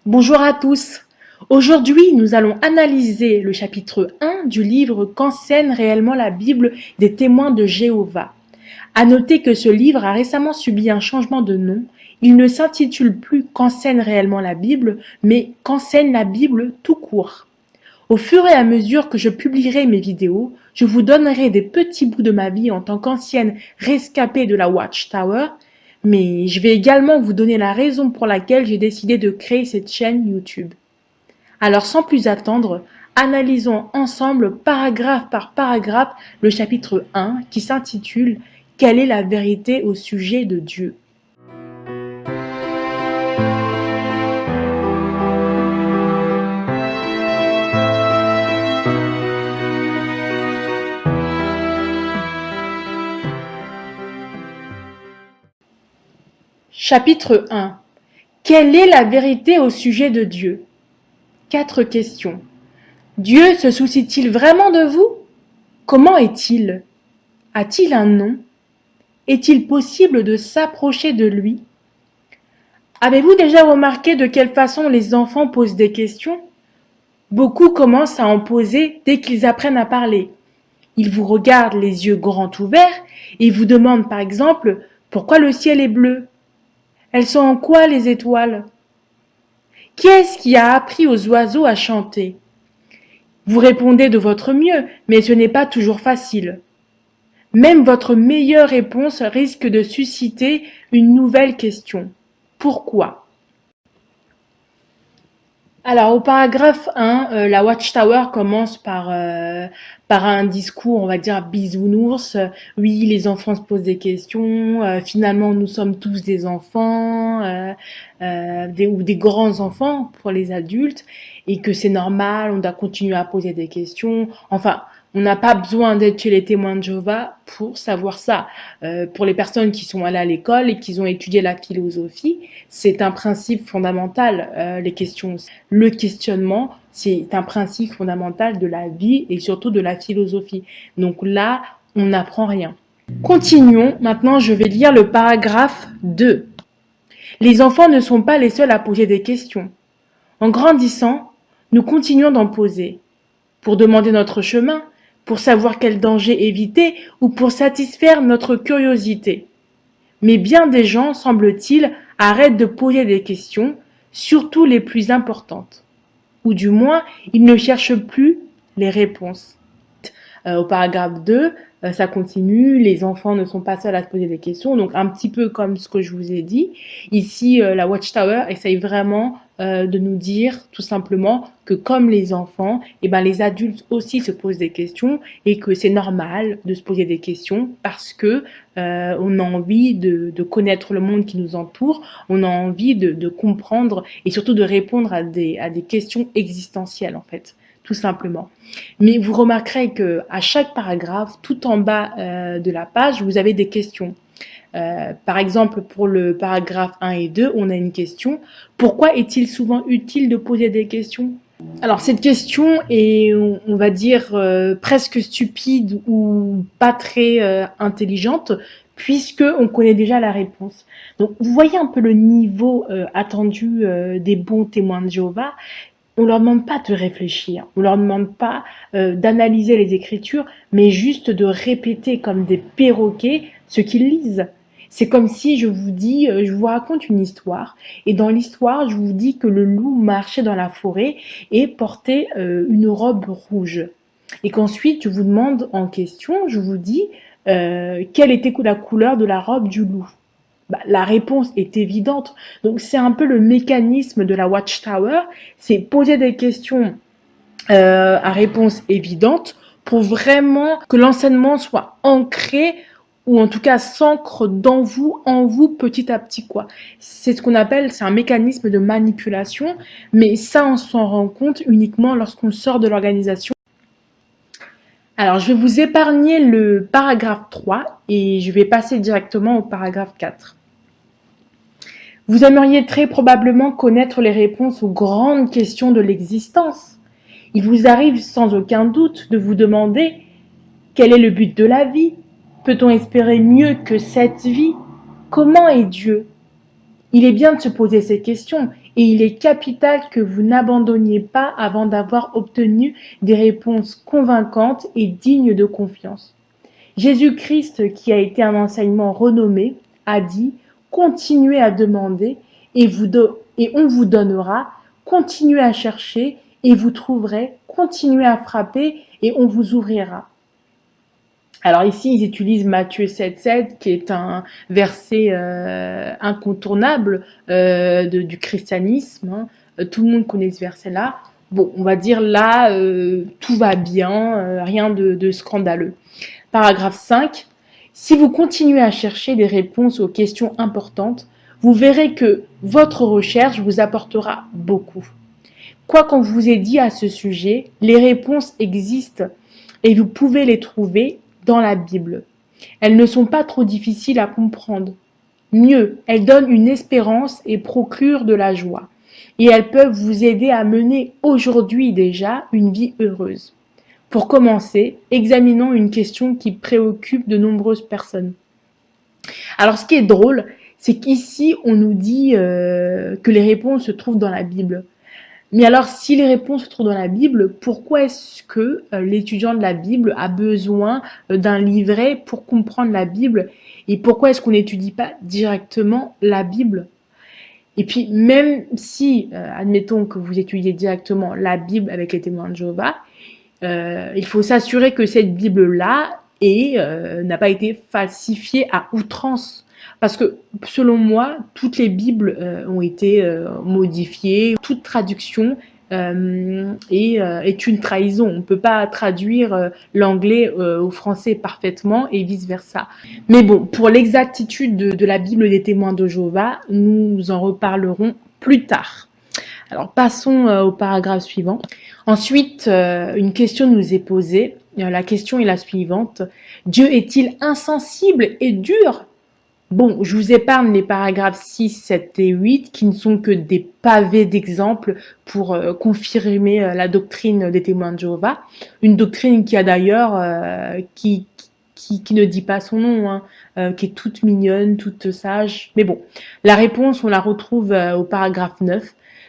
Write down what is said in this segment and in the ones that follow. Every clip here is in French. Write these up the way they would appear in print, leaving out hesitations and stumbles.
Bonjour à tous. Aujourd'hui, nous allons analyser le chapitre 1 du livre Qu'enseigne réellement la Bible des témoins de Jéhovah. À noter que ce livre a récemment subi un changement de nom. Il ne s'intitule plus Qu'enseigne réellement la Bible, mais Qu'enseigne la Bible tout court. Au fur et à mesure que je publierai mes vidéos, je vous donnerai des petits bouts de ma vie en tant qu'ancienne rescapée de la Watchtower, mais je vais également vous donner la raison pour laquelle j'ai décidé de créer cette chaîne YouTube. Alors sans plus attendre, analysons ensemble paragraphe par paragraphe le chapitre 1 qui s'intitule « Quelle est la vérité au sujet de Dieu ?» Chapitre 1. Quelle est la vérité au sujet de Dieu? 4 questions. Dieu se soucie-t-il vraiment de vous? Comment est-il? A-t-il un nom? Est-il possible de s'approcher de lui? Avez-vous déjà remarqué de quelle façon les enfants posent des questions? Beaucoup commencent à en poser dès qu'ils apprennent à parler. Ils vous regardent les yeux grands ouverts et vous demandent par exemple pourquoi le ciel est bleu? Elles sont en quoi les étoiles? Qui est-ce qui a appris aux oiseaux à chanter? Vous répondez de votre mieux, mais ce n'est pas toujours facile. Même votre meilleure réponse risque de susciter une nouvelle question. Pourquoi? Alors, au paragraphe 1, la Watchtower commence par un discours, on va dire, bisounours. Oui, les enfants se posent des questions. Finalement, nous sommes tous des enfants ou des grands enfants pour les adultes et que c'est normal, on doit continuer à poser des questions. Enfin, on n'a pas besoin d'être chez les témoins de Jéhovah pour savoir ça. Pour les personnes qui sont allées à l'école et qui ont étudié la philosophie, c'est un principe fondamental, les questions. Le questionnement, c'est un principe fondamental de la vie et surtout de la philosophie. Donc là, on n'apprend rien. Continuons. Maintenant, je vais lire le paragraphe 2. Les enfants ne sont pas les seuls à poser des questions. En grandissant, nous continuons d'en poser. Pour demander notre chemin, pour savoir quel danger éviter ou pour satisfaire notre curiosité. Mais bien des gens, semble-t-il, arrêtent de poser des questions, surtout les plus importantes. Ou du moins, ils ne cherchent plus les réponses. Au paragraphe 2, ça continue, les enfants ne sont pas seuls à se poser des questions, donc un petit peu comme ce que je vous ai dit. Ici, la Watchtower essaye vraiment de nous dire tout simplement que comme les enfants, eh ben, les adultes aussi se posent des questions et que c'est normal de se poser des questions parce que on a envie de connaître le monde qui nous entoure, on a envie de comprendre et surtout de répondre à des questions existentielles en fait, tout simplement. Mais vous remarquerez que à chaque paragraphe, tout en bas de la page, vous avez des questions. Par exemple, pour le paragraphe 1 et 2, on a une question. Pourquoi est-il souvent utile de poser des questions? Alors, cette question est, on va dire, presque stupide ou pas très intelligente, puisque on connaît déjà la réponse. Donc, vous voyez un peu le niveau attendu des bons témoins de Jéhovah. On leur demande pas de réfléchir, on leur demande pas d'analyser les écritures, mais juste de répéter comme des perroquets ce qu'ils lisent. C'est comme si je vous dis, je vous raconte une histoire, et dans l'histoire, je vous dis que le loup marchait dans la forêt et portait une robe rouge. Et qu'ensuite, je vous demande en question, je vous dis, quelle était la couleur de la robe du loup? Bah, la réponse est évidente. Donc c'est un peu le mécanisme de la Watchtower, c'est poser des questions à réponse évidente pour vraiment que l'enseignement soit ancré ou en tout cas s'ancre dans vous, en vous petit à petit quoi. C'est ce qu'on appelle, c'est un mécanisme de manipulation, mais ça on s'en rend compte uniquement lorsqu'on sort de l'organisation. Alors je vais vous épargner le paragraphe 3 et je vais passer directement au paragraphe 4. Vous aimeriez très probablement connaître les réponses aux grandes questions de l'existence. Il vous arrive sans aucun doute de vous demander quel est le but de la vie? Peut-on espérer mieux que cette vie? Comment est Dieu? Il est bien de se poser ces questions et il est capital que vous n'abandonniez pas avant d'avoir obtenu des réponses convaincantes et dignes de confiance. Jésus-Christ, qui a été un enseignement renommé, a dit « Continuez à demander et on vous donnera, continuez à chercher et vous trouverez, continuez à frapper et on vous ouvrira. » Alors ici, ils utilisent Matthieu 7,7, qui est un verset incontournable du christianisme. Hein. Tout le monde connaît ce verset-là. Bon, on va dire là, tout va bien, rien de scandaleux. Paragraphe 5. Si vous continuez à chercher des réponses aux questions importantes, vous verrez que votre recherche vous apportera beaucoup. Quoi qu'on vous ait dit à ce sujet, les réponses existent et vous pouvez les trouver dans la Bible. Elles ne sont pas trop difficiles à comprendre. Mieux, elles donnent une espérance et procurent de la joie. Et elles peuvent vous aider à mener aujourd'hui déjà une vie heureuse. Pour commencer, examinons une question qui préoccupe de nombreuses personnes. Alors, ce qui est drôle, c'est qu'ici, on nous dit que les réponses se trouvent dans la Bible. Mais alors, si les réponses se trouvent dans la Bible, pourquoi est-ce que l'étudiant de la Bible a besoin d'un livret pour comprendre la Bible? Et pourquoi est-ce qu'on n'étudie pas directement la Bible? Et puis, même si, admettons que vous étudiez directement la Bible avec les témoins de Jéhovah, il faut s'assurer que cette Bible-là n'a pas été falsifiée à outrance. Parce que, selon moi, toutes les Bibles ont été modifiées. Toute traduction est une trahison. On ne peut pas traduire l'anglais au français parfaitement et vice-versa. Mais bon, pour l'exactitude de la Bible des témoins de Jéhovah, nous en reparlerons plus tard. Alors, passons au paragraphe suivant. Ensuite, une question nous est posée. La question est la suivante. Dieu est-il insensible et dur? Bon, je vous épargne les paragraphes 6, 7 et 8 qui ne sont que des pavés d'exemples pour confirmer la doctrine des témoins de Jéhovah. Une doctrine qui a d'ailleurs, qui ne dit pas son nom, hein, qui est toute mignonne, toute sage. Mais bon, la réponse, on la retrouve au paragraphe 9.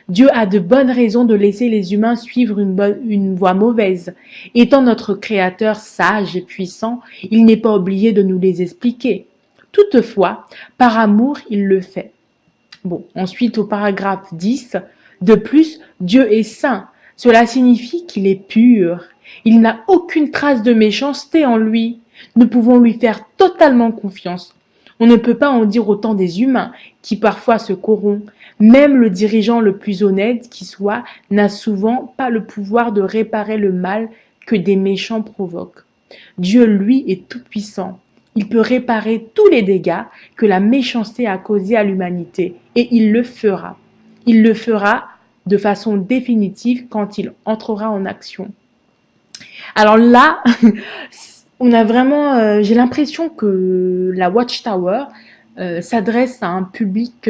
Dieu a de bonnes raisons de laisser les humains suivre une voie mauvaise. Étant notre Créateur sage et puissant, il n'est pas obligé de nous les expliquer. Toutefois, par amour, il le fait. Bon, ensuite au paragraphe 10, de plus, Dieu est saint. Cela signifie qu'il est pur. Il n'a aucune trace de méchanceté en lui. Nous pouvons lui faire totalement confiance. On ne peut pas en dire autant des humains, qui parfois se corrompent. Même le dirigeant le plus honnête qui soit n'a souvent pas le pouvoir de réparer le mal que des méchants provoquent. Dieu, lui, est tout-puissant. Il peut réparer tous les dégâts que la méchanceté a causés à l'humanité, et il le fera. Il le fera de façon définitive quand il entrera en action. Alors là, on a vraiment, j'ai l'impression que la Watchtower s'adresse à un public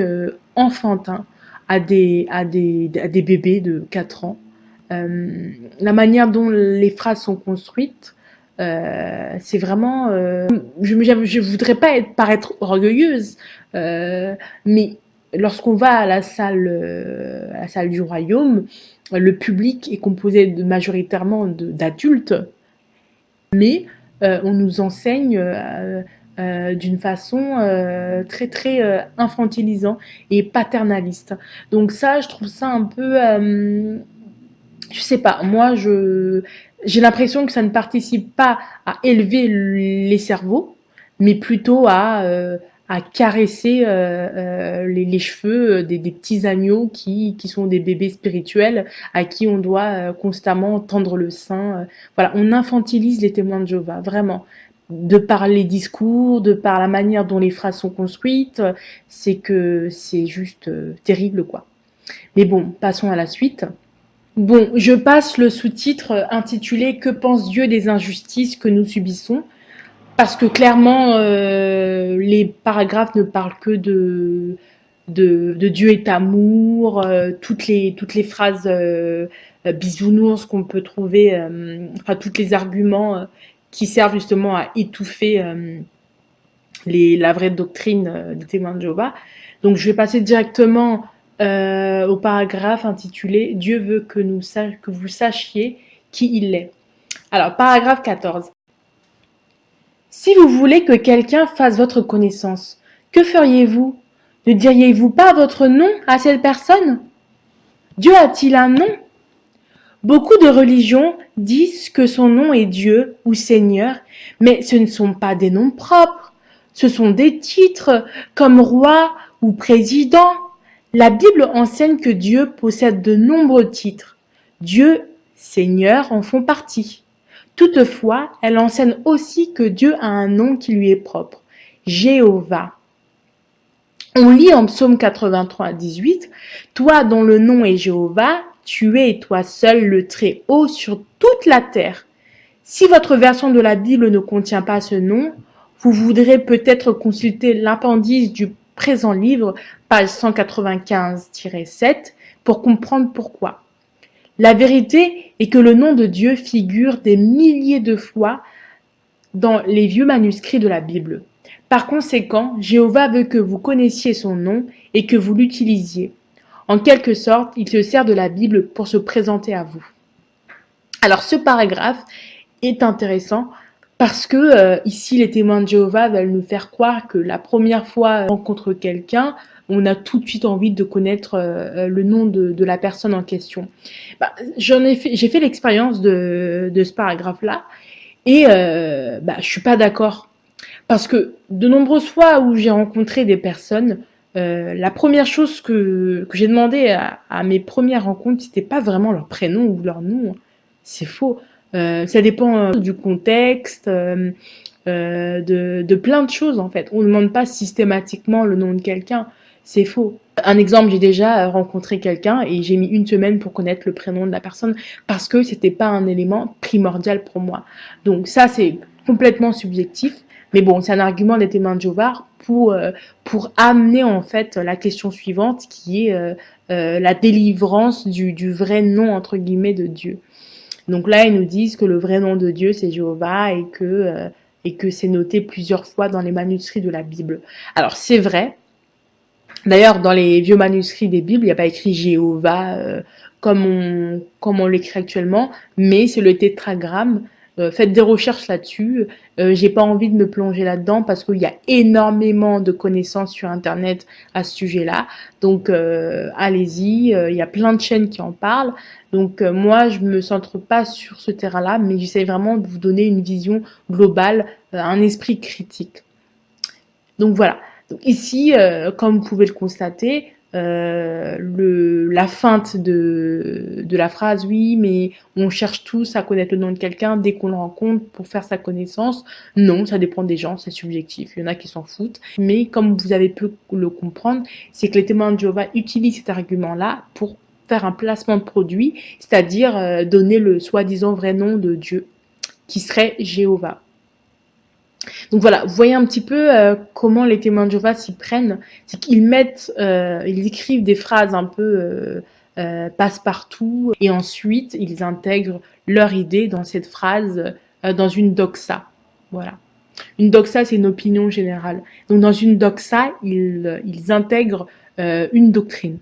enfantin, à des bébés de 4 ans. La manière dont les phrases sont construites, c'est vraiment, je voudrais pas paraître orgueilleuse, mais lorsqu'on va à la salle du royaume, le public est composé majoritairement d'adultes, mais on nous enseigne d'une façon très très infantilisante et paternaliste. Donc ça, je trouve ça un peu, je sais pas, moi j'ai l'impression que ça ne participe pas à élever les cerveaux, mais plutôt à caresser les cheveux des petits agneaux qui sont des bébés spirituels à qui on doit constamment tendre le sein. Voilà, on infantilise les témoins de Jéhovah, vraiment. De par les discours, de par la manière dont les phrases sont construites, c'est que c'est juste terrible, quoi. Mais bon, passons à la suite. Bon, je passe le sous-titre intitulé « Que pense Dieu des injustices que nous subissons ?» parce que clairement, les paragraphes ne parlent que de Dieu est amour, toutes les phrases bisounours qu'on peut trouver, enfin tous les arguments qui servent justement à étouffer la vraie doctrine des témoins de Jéhovah. Donc je vais passer directement au paragraphe intitulé Dieu veut que vous sachiez qui il est. Alors, paragraphe 14. Si vous voulez que quelqu'un fasse votre connaissance, que feriez-vous? Ne diriez-vous pas votre nom à cette personne? Dieu a-t-il un nom? Beaucoup de religions disent que son nom est Dieu ou Seigneur, mais ce ne sont pas des noms propres. Ce sont des titres comme roi ou président. La Bible enseigne que Dieu possède de nombreux titres. Dieu, Seigneur en font partie. Toutefois, elle enseigne aussi que Dieu a un nom qui lui est propre, Jéhovah. On lit en Psaume 83, 18, « Toi dont le nom est Jéhovah, tu es toi seul le Très-Haut sur toute la terre. » Si votre version de la Bible ne contient pas ce nom, vous voudrez peut-être consulter l'appendice du présent livre, page 195-7, pour comprendre pourquoi. La vérité est que le nom de Dieu figure des milliers de fois dans les vieux manuscrits de la Bible. Par conséquent, Jéhovah veut que vous connaissiez son nom et que vous l'utilisiez. En quelque sorte, il se sert de la Bible pour se présenter à vous. Alors ce paragraphe est intéressant parce que ici les témoins de Jéhovah veulent nous faire croire que la première fois qu'on rencontre quelqu'un, on a tout de suite envie de connaître le nom de la personne en question. J'ai fait l'expérience de ce paragraphe-là et je suis pas d'accord. Parce que de nombreuses fois où j'ai rencontré des personnes, la première chose que j'ai demandé à mes premières rencontres, c'était pas vraiment leur prénom ou leur nom. C'est faux. Ça dépend du contexte, de plein de choses en fait. On ne demande pas systématiquement le nom de quelqu'un. C'est faux. Un exemple, j'ai déjà rencontré quelqu'un et j'ai mis 1 semaine pour connaître le prénom de la personne parce que c'était pas un élément primordial pour moi. Donc ça, c'est complètement subjectif. Mais bon, c'est un argument des témoins de Jéhovah pour amener en fait la question suivante qui est la délivrance du vrai nom entre guillemets de Dieu. Donc là, ils nous disent que le vrai nom de Dieu, c'est Jéhovah et que c'est noté plusieurs fois dans les manuscrits de la Bible. Alors c'est vrai. D'ailleurs, dans les vieux manuscrits des Bibles, il n'y a pas écrit Jéhovah comme on l'écrit actuellement, mais c'est le tétragramme. Faites des recherches là-dessus. J'ai pas envie de me plonger là-dedans parce qu'il y a énormément de connaissances sur Internet à ce sujet-là. Donc, allez-y. Il y a plein de chaînes qui en parlent. Donc, moi, je me centre pas sur ce terrain-là, mais j'essaie vraiment de vous donner une vision globale, un esprit critique. Donc, voilà. Donc, ici, comme vous pouvez le constater, la feinte de la phrase, oui, mais on cherche tous à connaître le nom de quelqu'un dès qu'on le rencontre pour faire sa connaissance. Non, ça dépend des gens, c'est subjectif. Il y en a qui s'en foutent. Mais comme vous avez pu le comprendre, c'est que les témoins de Jéhovah utilisent cet argument-là pour faire un placement de produit, c'est-à-dire donner le soi-disant vrai nom de Dieu, qui serait Jéhovah. Donc voilà, vous voyez un petit peu comment les témoins de Jéhovah s'y prennent. C'est qu'ils ils écrivent des phrases un peu passe-partout et ensuite ils intègrent leur idée dans cette phrase, dans une doxa. Voilà. Une doxa, c'est une opinion générale. Donc dans une doxa, ils intègrent une doctrine.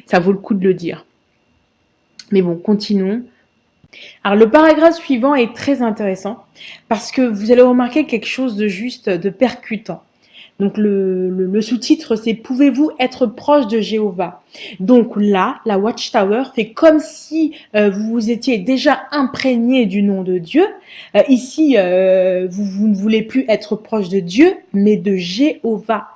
Ça vaut le coup de le dire. Mais bon, continuons. Alors le paragraphe suivant est très intéressant parce que vous allez remarquer quelque chose de juste, de percutant. Donc le sous-titre c'est « Pouvez-vous être proche de Jéhovah ?» Donc là, la Watchtower fait comme si vous vous étiez déjà imprégné du nom de Dieu. Ici, vous ne voulez plus être proche de Dieu, mais de Jéhovah.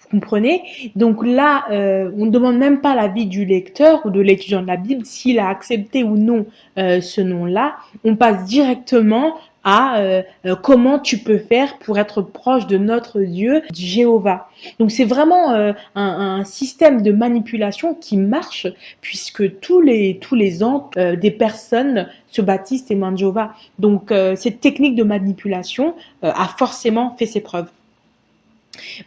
Vous comprenez? Donc là, on ne demande même pas l'avis du lecteur ou de l'étudiant de la Bible s'il a accepté ou non ce nom-là. On passe directement à comment tu peux faire pour être proche de notre Dieu, Jéhovah. Donc c'est vraiment un système de manipulation qui marche puisque tous les ans, des personnes se baptisent témoins de Jéhovah. Donc cette technique de manipulation a forcément fait ses preuves.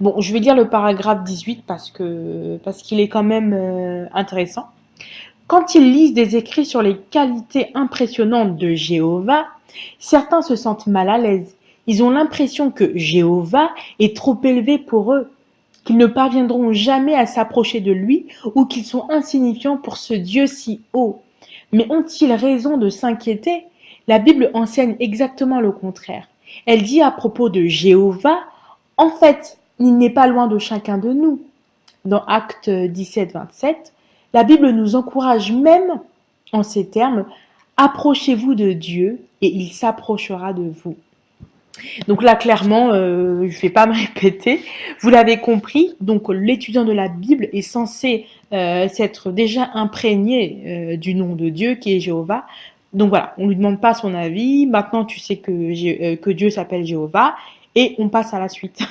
Bon, je vais lire le paragraphe 18 parce qu'il est quand même intéressant. Quand ils lisent des écrits sur les qualités impressionnantes de Jéhovah, certains se sentent mal à l'aise. Ils ont l'impression que Jéhovah est trop élevé pour eux. qu'ils ne parviendront jamais à s'approcher de lui ou qu'ils sont insignifiants pour ce Dieu si haut. Mais ont-ils raison de s'inquiéter? La Bible enseigne exactement le contraire. Elle dit à propos de Jéhovah, en fait, il n'est pas loin de chacun de nous. Dans Actes 17, 27, la Bible nous encourage même en ces termes, approchez-vous de Dieu et il s'approchera de vous. Donc là, clairement, je ne vais pas me répéter. Vous l'avez compris, donc l'étudiant de la Bible est censé s'être déjà imprégné du nom de Dieu qui est Jéhovah. Donc voilà, on ne lui demande pas son avis. Maintenant, tu sais que Dieu s'appelle Jéhovah et on passe à la suite.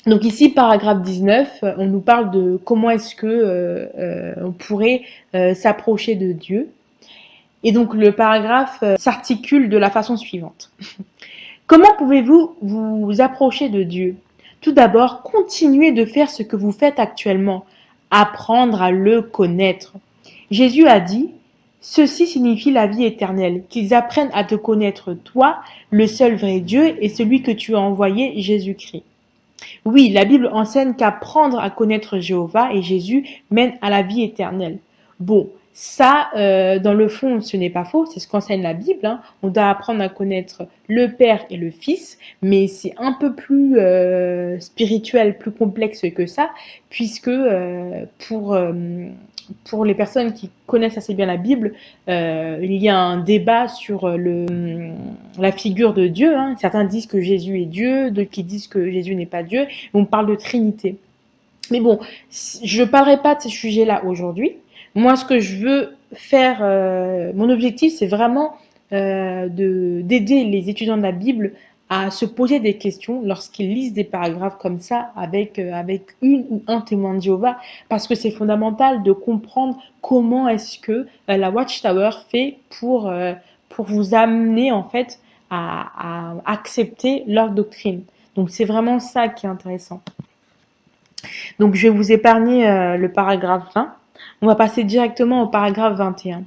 Donc ici, paragraphe 19, on nous parle de comment est-ce que on pourrait s'approcher de Dieu. Et donc le paragraphe s'articule de la façon suivante. Comment pouvez-vous vous approcher de Dieu? Tout d'abord, continuez de faire ce que vous faites actuellement, apprendre à le connaître. Jésus a dit, ceci signifie la vie éternelle, qu'ils apprennent à te connaître toi, le seul vrai Dieu, et celui que tu as envoyé, Jésus-Christ. Oui, la Bible enseigne qu'apprendre à connaître Jéhovah et Jésus mène à la vie éternelle. Bon, ça, dans le fond, ce n'est pas faux, c'est ce qu'enseigne la Bible. Hein. On doit apprendre à connaître le Père et le Fils, mais c'est un peu plus spirituel, plus complexe que ça, puisque pour les personnes qui connaissent assez bien la Bible, il y a un débat sur la figure de Dieu. Hein. Certains disent que Jésus est Dieu, d'autres qui disent que Jésus n'est pas Dieu. On parle de Trinité. Mais bon, je ne parlerai pas de ces sujets-là aujourd'hui. Moi, ce que je veux faire, mon objectif, c'est vraiment d'aider les étudiants de la Bible à se poser des questions lorsqu'ils lisent des paragraphes comme ça avec une ou un témoin de Jéhovah, parce que c'est fondamental de comprendre comment est-ce que la Watchtower fait pour vous amener en fait à accepter leur doctrine. Donc c'est vraiment ça qui est intéressant. Donc je vais vous épargner le paragraphe 20. On va passer directement au paragraphe 21.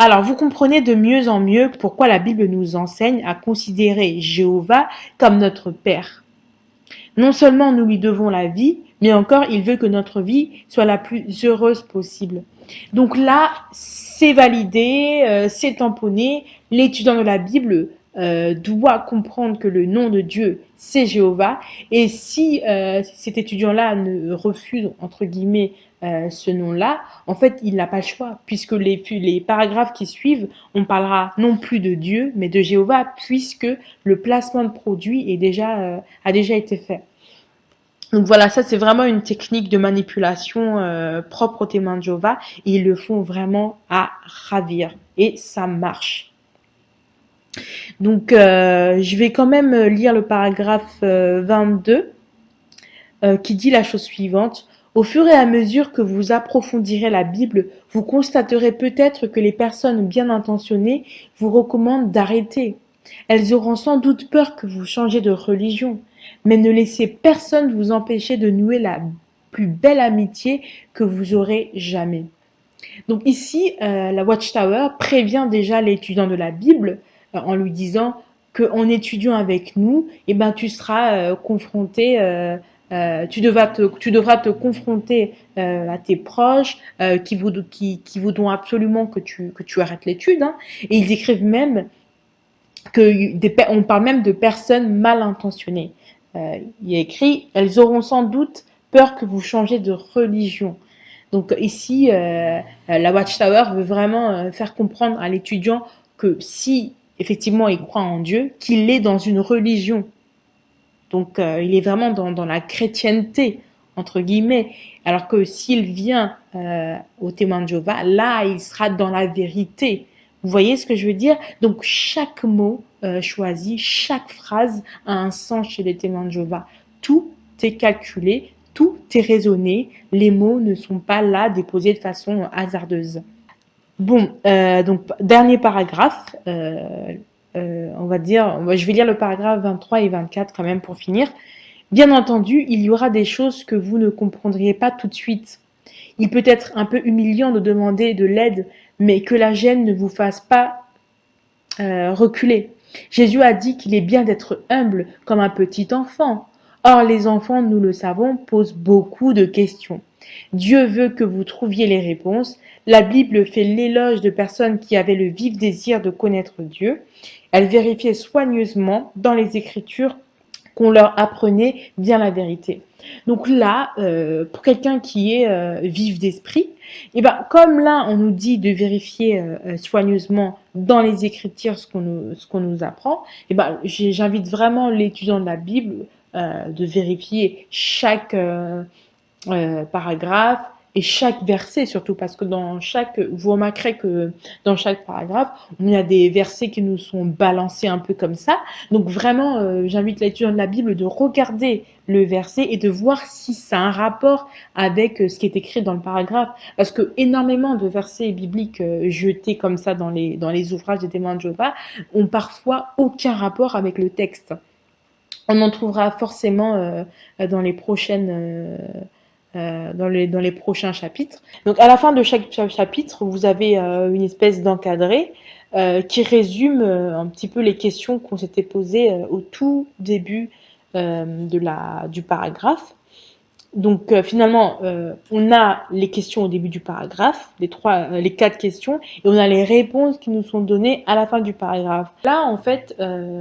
Alors, vous comprenez de mieux en mieux pourquoi la Bible nous enseigne à considérer Jéhovah comme notre Père. Non seulement nous lui devons la vie, mais encore il veut que notre vie soit la plus heureuse possible. Donc là, c'est validé, c'est tamponné. L'étudiant de la Bible doit comprendre que le nom de Dieu, c'est Jéhovah. Et si cet étudiant-là ne refuse, entre guillemets, ce nom-là, en fait, il n'a pas le choix, puisque les paragraphes qui suivent, on parlera non plus de Dieu, mais de Jéhovah, puisque le placement de produit a déjà été fait. Donc voilà, ça c'est vraiment une technique de manipulation propre aux témoins de Jéhovah, et ils le font vraiment à ravir, et ça marche. Donc je vais quand même lire le paragraphe 22 qui dit la chose suivante. Au fur et à mesure que vous approfondirez la Bible, vous constaterez peut-être que les personnes bien intentionnées vous recommandent d'arrêter. Elles auront sans doute peur que vous changiez de religion, mais ne laissez personne vous empêcher de nouer la plus belle amitié que vous aurez jamais. Donc ici, la Watchtower prévient déjà l'étudiant de la Bible en lui disant qu'en étudiant avec nous, eh ben, tu seras confronté, tu devras te confronter à tes proches qui voudront absolument que tu arrêtes l'étude. Hein. Et ils décrivent même on parle même de personnes mal intentionnées. Il est écrit, elles auront sans doute peur que vous changiez de religion. Donc ici, la Watchtower veut vraiment faire comprendre à l'étudiant que si effectivement il croit en Dieu, qu'il est dans une religion. Donc il est vraiment dans la chrétienté, entre guillemets. Alors que s'il vient au témoin de Jéhovah, là, il sera dans la vérité. Vous voyez ce que je veux dire? Donc chaque mot choisi, chaque phrase a un sens chez les témoins de Jéhovah. Tout est calculé, tout est raisonné. Les mots ne sont pas là déposés de façon hasardeuse. Bon, donc dernier paragraphe. On va dire, je vais lire le paragraphe 23 et 24 quand même pour finir. Bien entendu, il y aura des choses que vous ne comprendriez pas tout de suite. Il peut être un peu humiliant de demander de l'aide, mais que la gêne ne vous fasse pas reculer. Jésus a dit qu'il est bien d'être humble comme un petit enfant. Or, les enfants, nous le savons, posent beaucoup de questions. Dieu veut que vous trouviez les réponses. La Bible fait l'éloge de personnes qui avaient le vif désir de connaître Dieu. Elle vérifiait soigneusement dans les Écritures qu'on leur apprenait bien la vérité. Donc là, pour quelqu'un qui est vif d'esprit, et ben comme là on nous dit de vérifier soigneusement dans les Écritures ce qu'on nous apprend, et ben j'invite vraiment l'étudiant de la Bible de vérifier chaque paragraphe et chaque verset surtout parce que vous remarquerez que dans chaque paragraphe, il y a des versets qui nous sont balancés un peu comme ça. Donc vraiment, j'invite l'étudiant de la Bible de regarder le verset et de voir si ça a un rapport avec ce qui est écrit dans le paragraphe. Parce que énormément de versets bibliques jetés comme ça dans les ouvrages des témoins de Jéhovah ont parfois aucun rapport avec le texte. On en trouvera forcément dans les dans les prochains chapitres. Donc à la fin de chaque chapitre, vous avez une espèce d'encadré qui résume un petit peu les questions qu'on s'était posées au tout début du paragraphe. Donc finalement, on a les questions au début du paragraphe, les 4 questions, et on a les réponses qui nous sont données à la fin du paragraphe. Là, en fait,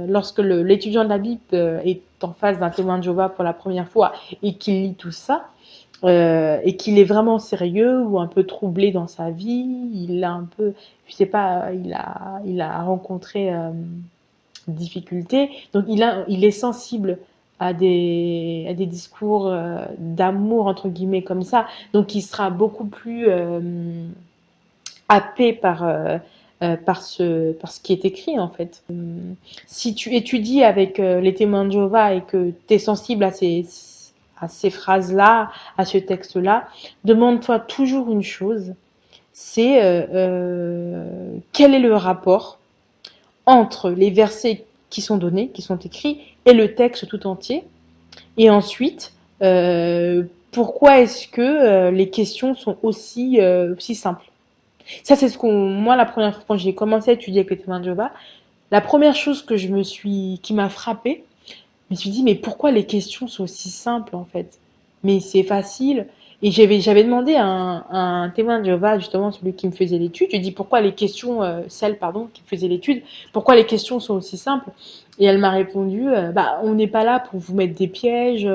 lorsque l'étudiant de la Bible est en face d'un témoin de Jéhovah pour la première fois et qu'il lit tout ça, et qu'il est vraiment sérieux ou un peu troublé dans sa vie, il a un peu, je sais pas, il a rencontré difficultés, donc il est sensible à des discours d'amour entre guillemets comme ça, donc il sera beaucoup plus happé par ce qui est écrit en fait. Si tu étudies avec les témoins de Jéhovah et que tu es sensible à ces phrases-là, à ce texte-là, demande-toi toujours une chose, c'est quel est le rapport entre les versets qui sont donnés, qui sont écrits, et le texte tout entier. Et ensuite, pourquoi est-ce que les questions sont aussi simples? Ça, c'est moi, la première fois quand j'ai commencé à étudier avec les témoins de Jéhovah, la première chose qui m'a frappée, je me suis dit, mais pourquoi les questions sont aussi simples, en fait? Mais c'est facile. Et j'avais demandé à un témoin de Jéhovah, justement, celui qui me faisait l'étude, je lui ai dit pourquoi les questions, celle, pardon, qui me faisait l'étude, pourquoi les questions sont aussi simples? Et elle m'a répondu, bah, on n'est pas là pour vous mettre des pièges,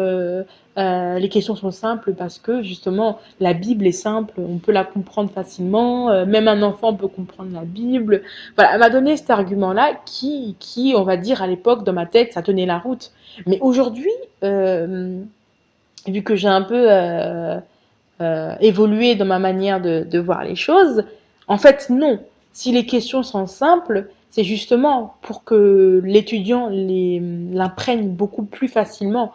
les questions sont simples parce que, justement, la Bible est simple, on peut la comprendre facilement, même un enfant peut comprendre la Bible. Voilà, elle m'a donné cet argument-là on va dire, à l'époque, dans ma tête, ça tenait la route. Mais aujourd'hui, vu que j'ai un peu évolué dans ma manière de voir les choses, en fait, non. Si les questions sont simples, c'est justement pour que l'étudiant l'imprègne beaucoup plus facilement.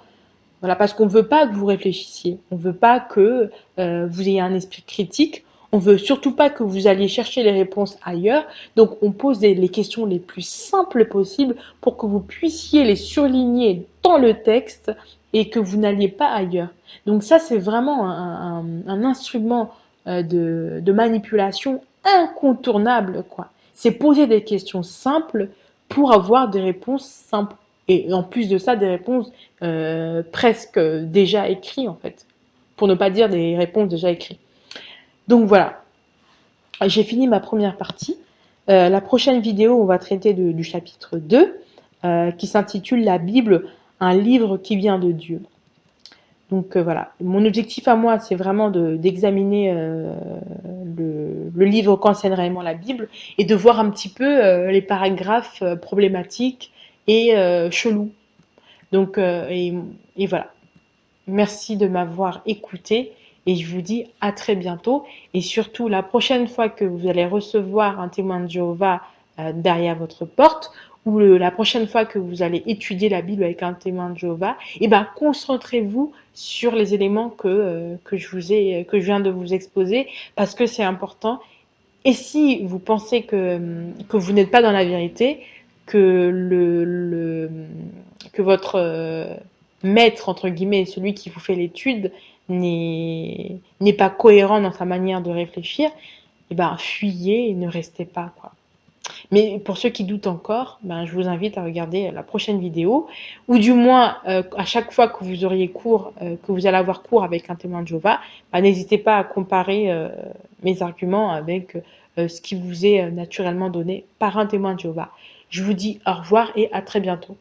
Voilà, parce qu'on ne veut pas que vous réfléchissiez. On ne veut pas que vous ayez un esprit critique. On veut surtout pas que vous alliez chercher les réponses ailleurs. Donc, on pose les questions les plus simples possibles pour que vous puissiez les surligner dans le texte et que vous n'alliez pas ailleurs. Donc, ça, c'est vraiment un instrument de manipulation incontournable, quoi. C'est poser des questions simples pour avoir des réponses simples. Et en plus de ça, des réponses presque déjà écrites, en fait. Pour ne pas dire des réponses déjà écrites. Donc voilà, j'ai fini ma première partie. La prochaine vidéo, on va traiter du chapitre 2, qui s'intitule La Bible, un livre qui vient de Dieu. Donc voilà, mon objectif à moi, c'est vraiment d'examiner le livre qu'enseigne réellement la Bible et de voir un petit peu les paragraphes problématiques et chelous. Donc, et voilà. Merci de m'avoir écouté et je vous dis à très bientôt. Et surtout, la prochaine fois que vous allez recevoir un témoin de Jéhovah derrière votre porte, ou la prochaine fois que vous allez étudier la Bible avec un témoin de Jéhovah, eh ben, concentrez-vous sur les éléments que je viens de vous exposer parce que c'est important. Et si vous pensez que vous n'êtes pas dans la vérité, que que votre maître, entre guillemets, celui qui vous fait l'étude, n'est pas cohérent dans sa manière de réfléchir, eh ben, fuyez et ne restez pas, quoi. Mais pour ceux qui doutent encore, ben, je vous invite à regarder la prochaine vidéo, ou du moins, à chaque fois que vous auriez cours, que vous allez avoir cours avec un témoin de Jéhovah, ben, n'hésitez pas à comparer mes arguments avec ce qui vous est naturellement donné par un témoin de Jéhovah. Je vous dis au revoir et à très bientôt.